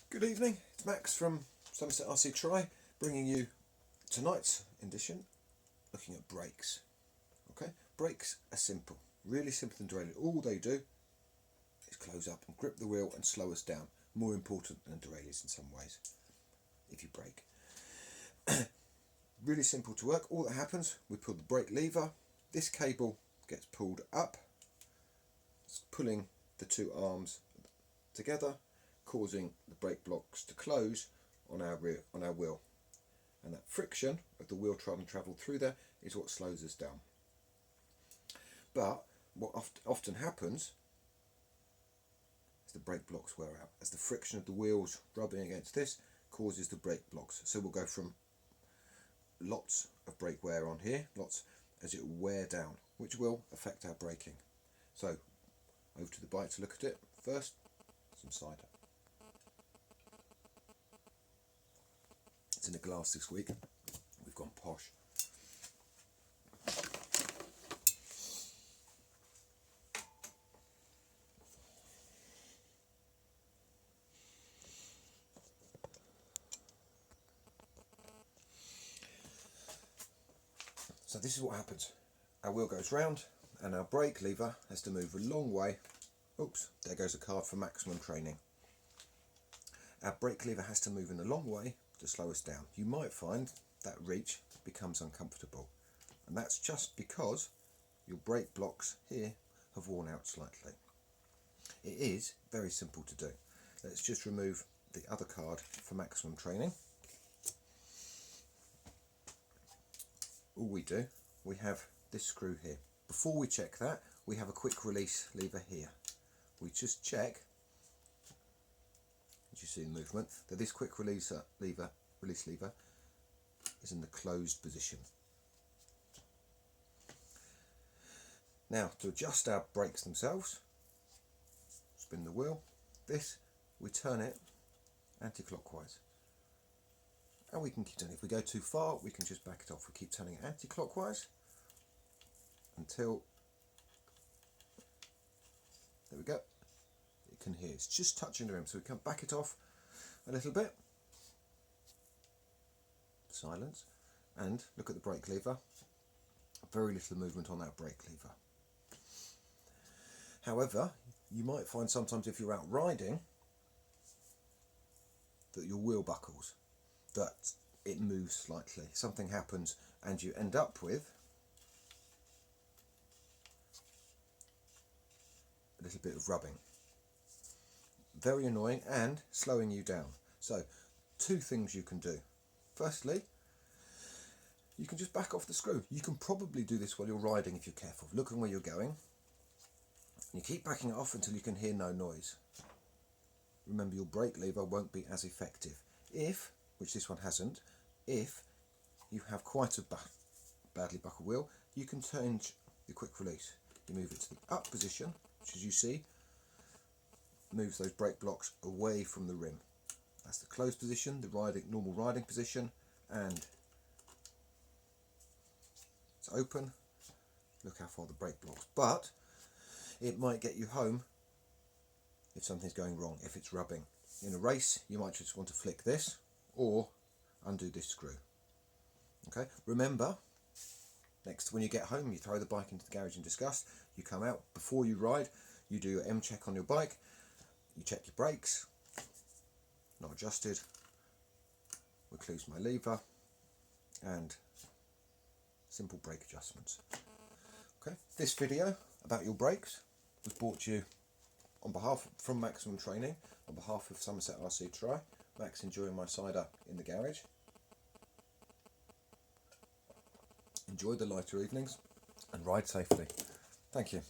Good evening, it's Max from Somerset RC Tri, bringing you tonight's edition, looking at brakes. Okay, brakes are simple, really simple and derailleur. All they do is close up and grip the wheel and slow us down. More important than derailleurs in some ways, if you brake. Really simple to work. All that happens, we pull the brake lever, this cable gets pulled up, it's pulling the two arms together, causing the brake blocks to close on our wheel, and that friction of the wheel travel through there is what slows us down. But what often happens is the brake blocks wear out, as the friction of the wheels rubbing against this causes the brake blocks. So we'll go from lots of brake wear on here, lots, as it will wear down, which will affect our braking. So over to the bike to look at it. First, some cider. It's in a glass this week. We've gone posh. So this is what happens. Our wheel goes round and our brake lever has to move a long way. Oops, there goes a card for MaximumTraining. Our brake lever has to move in a long way to slow us down. You might find that reach becomes uncomfortable, and that's just because your brake blocks here have worn out slightly. It is very simple to do. Let's just remove the other card for MaximumTraining. All we do, we have this screw here. Before we check that, we have a quick release lever here. We just check, as you see the movement, that this quick release lever is in the closed position. Now, to adjust our brakes themselves, spin the wheel. This, we turn it anti-clockwise. And we can keep turning. If we go too far, we can just back it off. We keep turning it anti-clockwise until, there we go, you can hear it's just touching the rim. So we can back it off a little bit, silence, and look at the brake lever. Very little movement on that brake lever. However, you might find sometimes if you're out riding that your wheel buckles, that it moves slightly. Something happens and you end up with a little bit of rubbing. Very annoying and slowing you down. So, two things you can do. Firstly, you can just back off the screw. You can probably do this while you're riding if you're careful. Looking where you're going. You keep backing it off until you can hear no noise. Remember, your brake lever won't be as effective. If, which this one hasn't, if you have quite a badly buckled wheel, you can change the quick release. You move it to the up position, which, as you see, moves those brake blocks away from the rim. That's the closed position, the normal riding position, and it's open. Look how far the brake blocks. But it might get you home if something's going wrong, if it's rubbing. In a race, you might just want to flick this or undo this screw. Okay, remember, next when you get home, you throw the bike into the garage in disgust, you come out, before you ride, you do your M check on your bike, you check your brakes, not adjusted, we close my lever, and simple brake adjustments. Okay, this video about your brakes was brought to you on behalf from MaximumTraining, on behalf of Somerset RC Tri. Max enjoying my cider in the garage. Enjoy the lighter evenings and ride safely. Thank you.